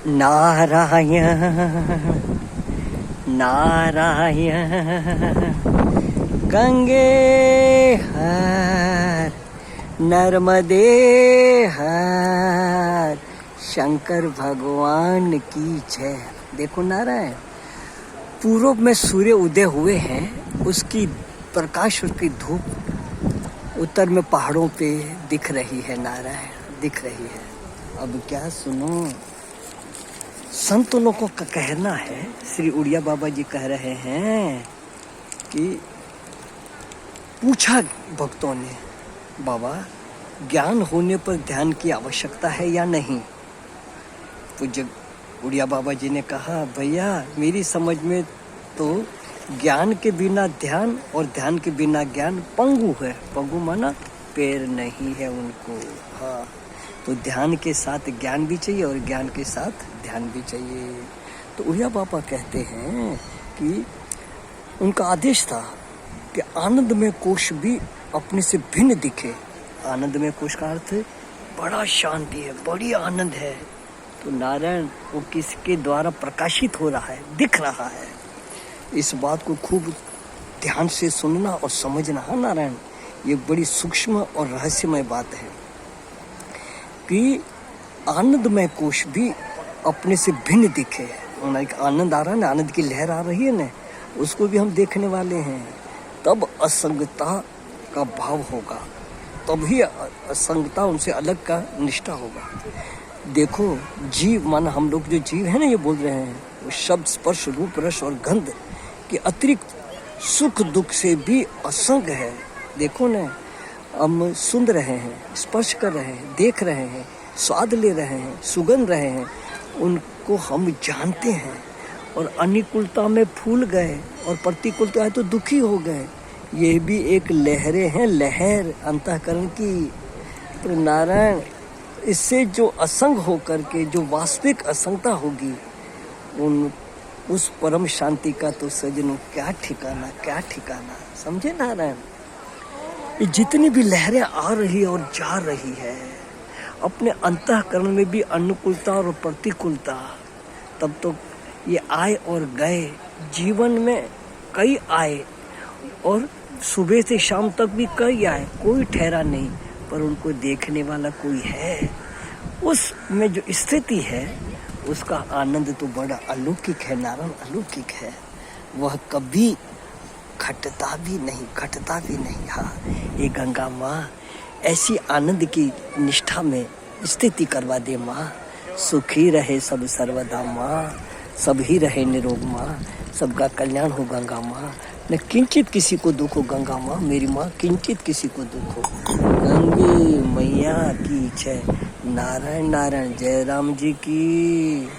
नारायण नारायण गंगे हर नर्मदे हर शंकर भगवान की जय। देखो नारायण, पूर्व में सूर्य उदय हुए हैं, उसकी प्रकाश, उसकी धूप उत्तर में पहाड़ों पे दिख रही है। नारायण दिख रही है। अब क्या सुनो, संत लोगों का कहना है, श्री उड़िया बाबा जी कह रहे हैं कि पूछा भक्तों ने, बाबा ज्ञान होने पर ध्यान की आवश्यकता है या नहीं? तो जब उड़िया बाबा जी ने कहा, भैया मेरी समझ में तो ज्ञान के बिना ध्यान और ध्यान के बिना ज्ञान पंगु है। पंगु माना पैर नहीं है उनको। हाँ, तो ध्यान के साथ ज्ञान भी चाहिए और ज्ञान के साथ ध्यान भी चाहिए। तो उड़िया बाबा कहते हैं कि उनका आदेश था कि आनंदमय कोश भी अपने से भिन्न दिखे। आनंदमय कोश का अर्थ बड़ा शांति है, बड़ी आनंद है। तो नारायण वो किसके द्वारा प्रकाशित हो रहा है, दिख रहा है। इस बात को खूब ध्यान से सुनना और समझना है नारायण। ये बड़ी सूक्ष्म और रहस्यमय बात है कि आनंदमय कोश भी अपने से भिन्न दिखे। एक आनंद आ रहा है ना, आनंद की लहर आ रही है ना, उसको भी हम देखने वाले हैं। तब असंगता का भाव होगा, तभी असंगता उनसे अलग का निष्ठा होगा। देखो जीव माना हम लोग जो जीव है ना, ये बोल रहे हैं, वो शब्द स्पर्श रूप रस और गंध के अतिरिक्त सुख दुख से भी असंग है। देखो ना, हम सुन रहे हैं, स्पर्श कर रहे हैं, देख रहे हैं, स्वाद ले रहे हैं, सुगंध रहे हैं, उनको हम जानते हैं। और अनुकूलता में फूल गए और प्रतिकूलता है तो दुखी हो गए। ये भी एक लहरें हैं, लहर अंतःकरण की। तो नारायण, इससे जो असंग होकर के जो वास्तविक असंगता होगी, उस परम शांति का तो सजनों क्या ठिकाना, क्या ठिकाना। समझे नारायण? ये जितनी भी लहरें आ रही और जा रही है, अपने अंतःकरण में भी अनुकूलता और प्रतिकूलता, तब तो ये आए और गए। जीवन में कई आए और सुबह से शाम तक भी कई आए, कोई ठहरा नहीं, पर उनको देखने वाला कोई है। उसमें जो स्थिति है, उसका आनंद तो बड़ा अलौकिक है नारायण, अलौकिक है। वह कभी घटता भी नहीं। हाँ, ये गंगा माँ ऐसी आनंद की निष्ठा में स्थिति करवा दे माँ। सुखी रहे सब सर्वदा माँ, सब ही रहे निरोग माँ, सबका कल्याण हो गंगा माँ। न किंचित किसी को दुख हो गंगा माँ, मेरी माँ किंचित किसी को दुख हो। गंगे मैया की जय। नारायण नारायण, जय राम जी की।